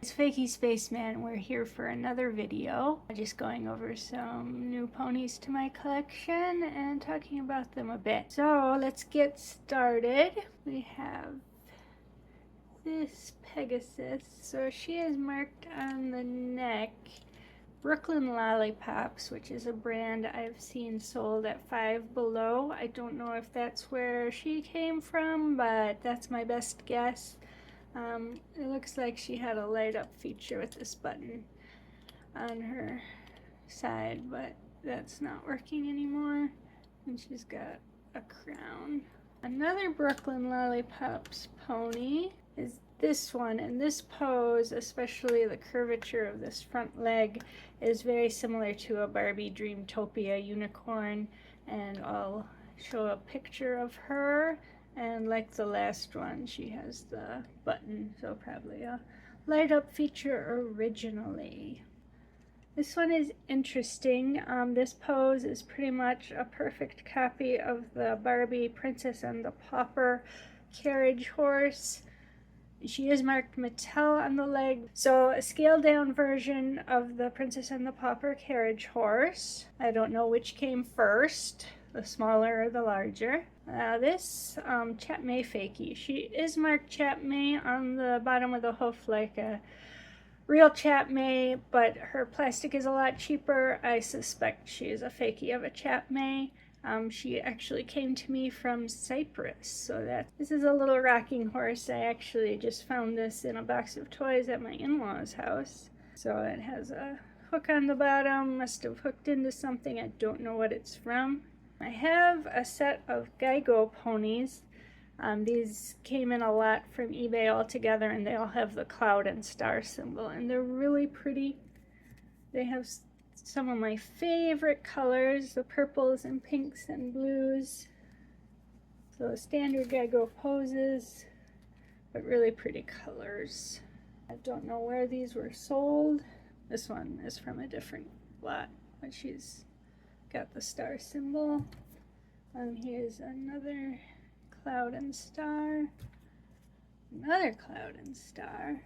It's Fakie Spaceman. We're here for another video. Just going over some new ponies to my collection and talking about them a bit. So let's get started. We have this Pegasus. So she is marked on the neck Brooklyn Lollipops, which is a brand I've seen sold at Five Below. I don't know if that's where she came from, but that's my best guess. It looks like she had a light up feature with this button on her side, but that's not working anymore. And she's got a crown. Another Brooklyn Lollipops pony is this one, and this pose, especially the curvature of this front leg, is very similar to a Barbie Dreamtopia unicorn, and I'll show a picture of her. And like the last one, she has the button, so probably a light up feature originally. This one is interesting. This pose is pretty much a perfect copy of the Barbie Princess and the Pauper carriage horse. She is marked Mattel on the leg, so a scaled down version of the Princess and the Pauper carriage horse. I don't know which came first, the smaller or the larger. This Chap Mei Fakie, she is marked Chap Mei on the bottom of the hoof like a real Chap Mei, but her plastic is a lot cheaper. I suspect she is a Fakie of a Chap Mei. She actually came to me from Cyprus, so this is a little rocking horse. I actually just found this in a box of toys at my in-laws' house. So it has a hook on the bottom, must have hooked into something. I don't know what it's from. I have a set of Geigo ponies. These came in a lot from eBay altogether, and they all have the cloud and star symbol, and they're really pretty. They have some of my favorite colors, the purples and pinks and blues. So standard Geigo poses, but really pretty colors. I don't know where these were sold. This one is from a different lot, but she's got the star symbol. Here's another cloud and star. Another cloud and star.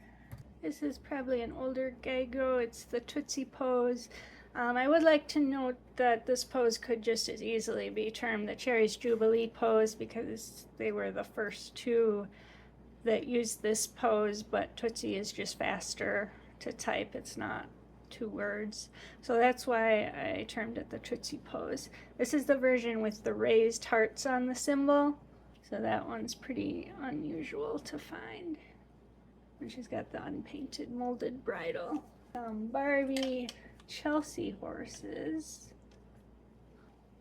This is probably an older Geigo. It's the Tootsie pose. I would like to note that this pose could just as easily be termed the Cherry's Jubilee pose, because they were the first two that used this pose, but Tootsie is just faster to type. It's not two words, so that's why I termed it the Tootsie pose. This is the version with the raised hearts on the symbol, so that one's pretty unusual to find. And she's got the unpainted molded bridle. Barbie Chelsea horses.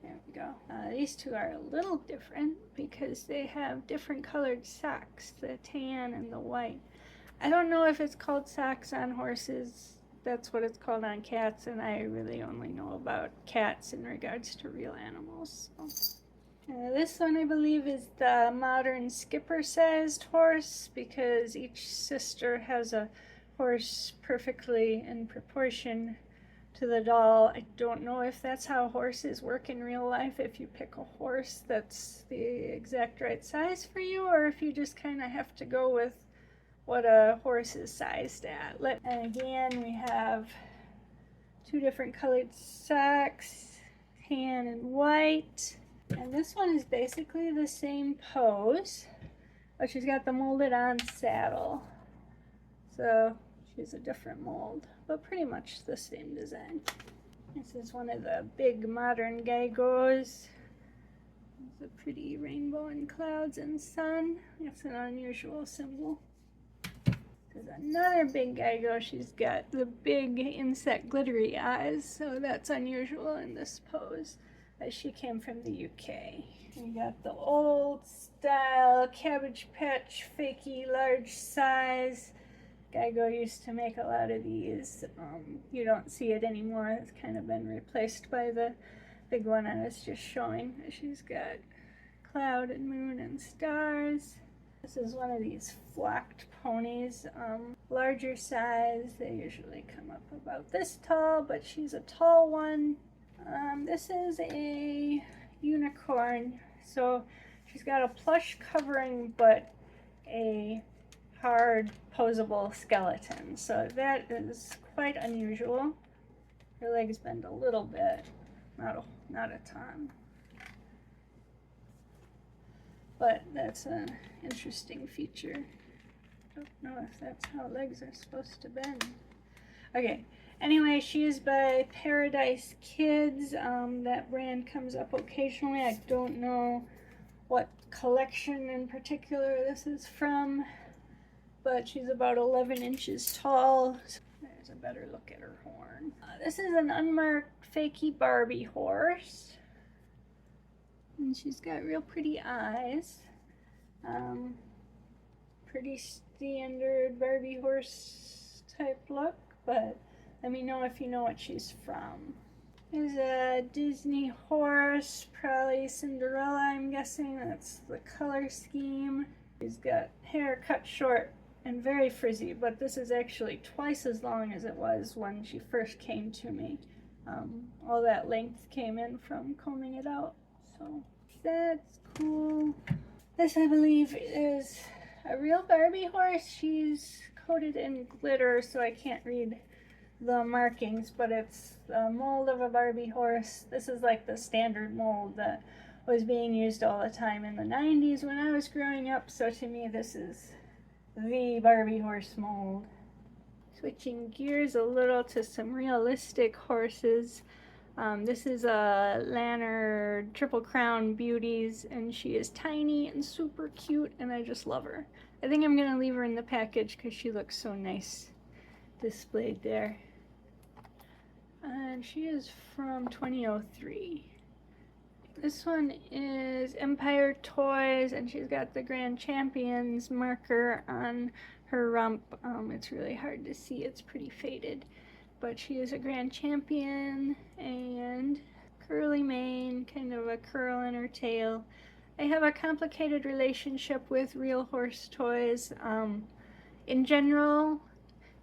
There we go. These two are a little different because they have different colored socks, the tan and the white. I don't know if it's called socks on horses. That's what it's called on cats, and I really only know about cats in regards to real animals. So. This one, I believe, is the modern skipper-sized horse, because each sister has a horse perfectly in proportion to the doll. I don't know if that's how horses work in real life, if you pick a horse that's the exact right size for you, or if you just kind of have to go with what a horse is sized at. And again, we have two different colored socks, tan and white. And this one is basically the same pose, but she's got the molded on saddle. So she's a different mold, but pretty much the same design. This is one of the big modern Geigos. It's a pretty rainbow and clouds and sun. It's an unusual symbol. There's another big Geigo. She's got the big insect glittery eyes, so that's unusual in this pose, as she came from the UK. We got the old style Cabbage Patch Fakie large size. Geigo used to make a lot of these. You don't see it anymore. It's kind of been replaced by the big one I was just showing. She's got cloud and moon and stars. This is one of these flocked ponies, larger size. They usually come up about this tall, but she's a tall one. This is a unicorn, so she's got a plush covering, but a hard posable skeleton. So that is quite unusual. Her legs bend a little bit, not a ton. But that's an interesting feature. Don't know if that's how legs are supposed to bend. Okay, anyway, she is by Paradise Kids. That brand comes up occasionally. I don't know what collection in particular this is from, but she's about 11 inches tall. There's a better look at her horn. This is an unmarked Fakie Barbie horse. And she's got real pretty eyes. Pretty standard Barbie horse type look, but let me know if you know what she's from. There's a Disney horse, probably Cinderella, I'm guessing. That's the color scheme. She's got hair cut short and very frizzy, but this is actually twice as long as it was when she first came to me. All that length came in from combing it out, so that's cool. This, I believe, is a real Barbie horse. She's coated in glitter, so I can't read the markings, but it's the mold of a Barbie horse. This is like the standard mold that was being used all the time in the 90s when I was growing up, so to me this is the Barbie horse mold. Switching gears a little to some realistic horses. This is a Lanner Triple Crown Beauties, and she is tiny and super cute, and I just love her. I think I'm gonna leave her in the package because she looks so nice displayed there. And she is from 2003. This one is Empire Toys, and she's got the Grand Champions marker on her rump. It's really hard to see, it's pretty faded. But she is a Grand Champion, and curly mane, kind of a curl in her tail. I have a complicated relationship with real horse toys. In general,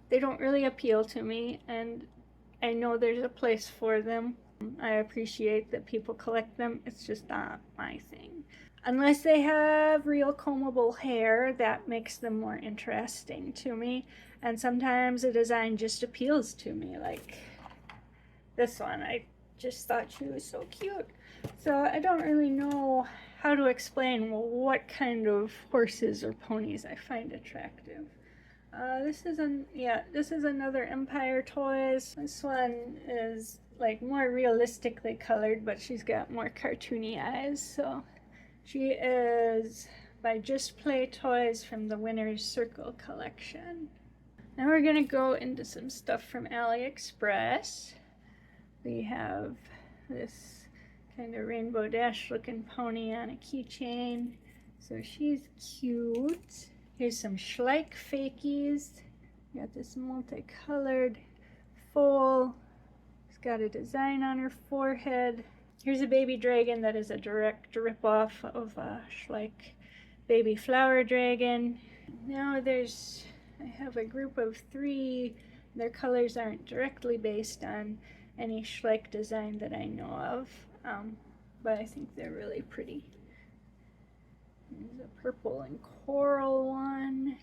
they don't really appeal to me, and I know there's a place for them. I appreciate that people collect them. It's just not my thing. Unless they have real combable hair, that makes them more interesting to me. And sometimes a design just appeals to me, like this one. I just thought she was so cute. So I don't really know how to explain what kind of horses or ponies I find attractive. This is another Empire Toys. This one is like more realistically colored, but she's got more cartoony eyes. So she is by Just Play Toys from the Winner's Circle collection. Now we're gonna go into some stuff from Aliexpress. We have this kind of Rainbow Dash looking pony on a keychain. So she's cute. Here's some Schleich Fakies. Got this multicolored foal. It's got a design on her forehead. Here's a baby dragon that is a direct rip-off of a Schleich baby flower dragon. Now I have a group of 3. Their colors aren't directly based on any Schleich design that I know of, but I think they're really pretty. There's a purple and coral one,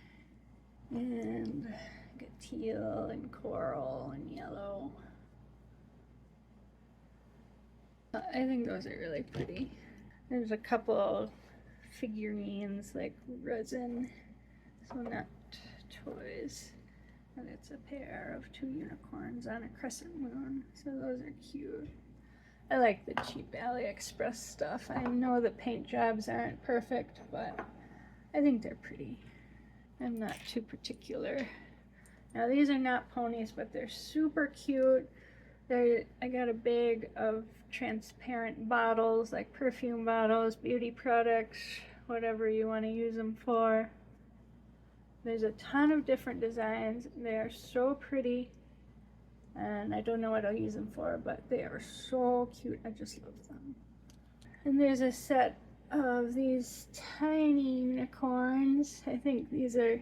and like a teal and coral and yellow. I think those are really pretty. There's a couple figurines, like resin, so not toys. And it's a pair of 2 unicorns on a crescent moon, so those are cute. I like the cheap Aliexpress stuff. I know the paint jobs aren't perfect, but I think they're pretty. I'm not too particular. Now these are not ponies, but they're super cute. I got a bag of transparent bottles, like perfume bottles, beauty products, whatever you want to use them for. There's a ton of different designs. They are so pretty, and I don't know what I'll use them for, but they are so cute. I just love them. And there's a set of these tiny unicorns. I think these are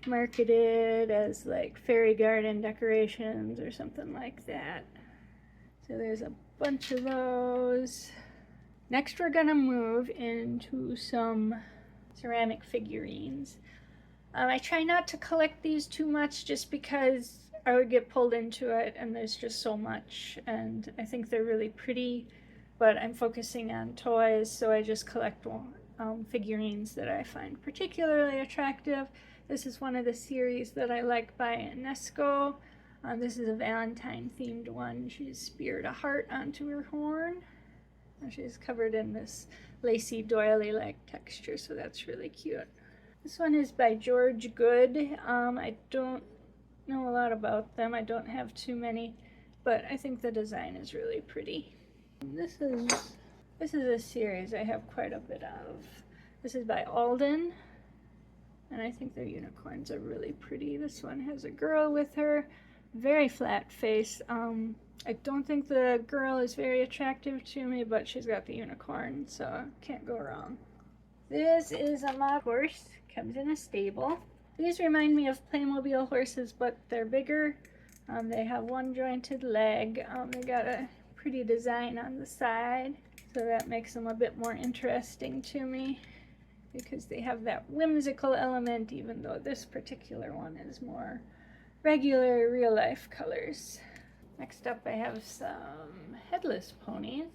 marketed as like fairy garden decorations or something like that. So there's a bunch of those. Next we're gonna move into some ceramic figurines. I try not to collect these too much just because I would get pulled into it and there's just so much, and I think they're really pretty, but I'm focusing on toys, so I just collect figurines that I find particularly attractive. This is one of the series that I like by Nesco. This is a Valentine themed one. She's speared a heart onto her horn. And she's covered in this lacy doily-like texture, so that's really cute. This one is by George Good. I don't know a lot about them. I don't have too many, but I think the design is really pretty. This is a series I have quite a bit of. This is by Alden, and I think their unicorns are really pretty. This one has a girl with her, very flat face. I don't think the girl is very attractive to me, but she's got the unicorn, so can't go wrong. This is a model horse, comes in a stable. These remind me of Playmobil horses, but they're bigger. They have one jointed leg. They got a pretty design on the side, so that makes them a bit more interesting to me because they have that whimsical element, even though this particular one is more regular real-life colors. Next up, I have some headless ponies,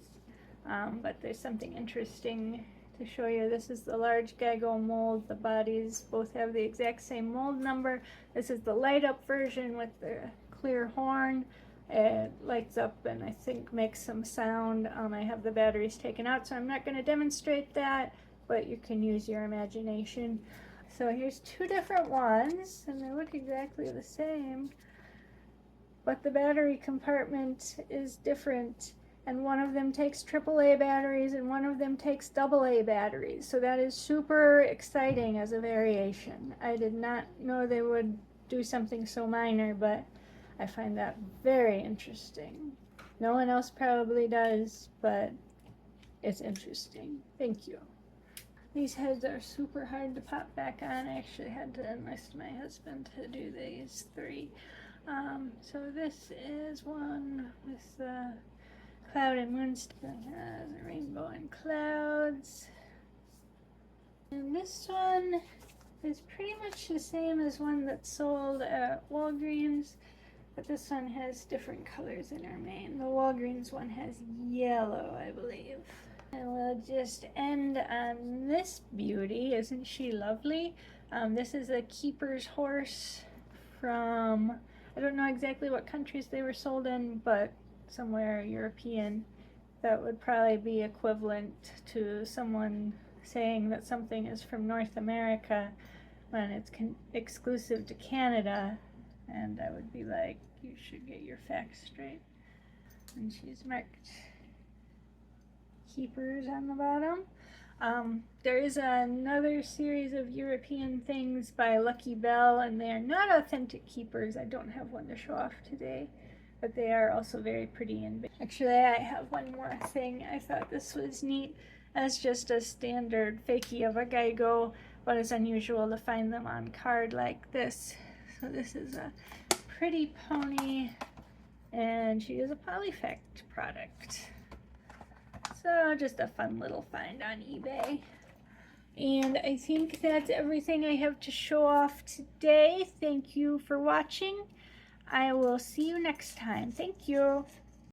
but there's something interesting to show you. This is the large Geigo mold. The bodies both have the exact same mold number. This is the light up version with the clear horn. It lights up and I think makes some sound. I have the batteries taken out, so I'm not going to demonstrate that, but you can use your imagination. So here's two different ones, and they look exactly the same, but the battery compartment is different. And one of them takes AAA batteries and one of them takes AA batteries. So that is super exciting as a variation. I did not know they would do something so minor, but I find that very interesting. No one else probably does, but it's interesting. Thank you. These heads are super hard to pop back on. I actually had to enlist my husband to do these three. So this is one with the cloud and moon stuff, the rainbow and clouds. And this one is pretty much the same as one that's sold at Walgreens, but this one has different colors in our main. The Walgreens one has yellow, I believe. And we'll just end on this beauty. Isn't she lovely? This is a keeper's horse from, I don't know exactly what countries they were sold in, but somewhere European. That would probably be equivalent to someone saying that something is from North America when it's exclusive to Canada, and I would be like, you should get your facts straight. And she's marked keepers on the bottom. There is another series of European things by Lucky Bell, and they are not authentic keepers. I don't have one to show off today, but they are also very pretty and big. Actually, I have one more thing. I thought this was neat as just a standard fakie of a Geigo, but it's unusual to find them on card like this. So this is a pretty pony, and she is a Polyfect product. So just a fun little find on eBay. And I think that's everything I have to show off today. Thank you for watching. I will see you next time. Thank you.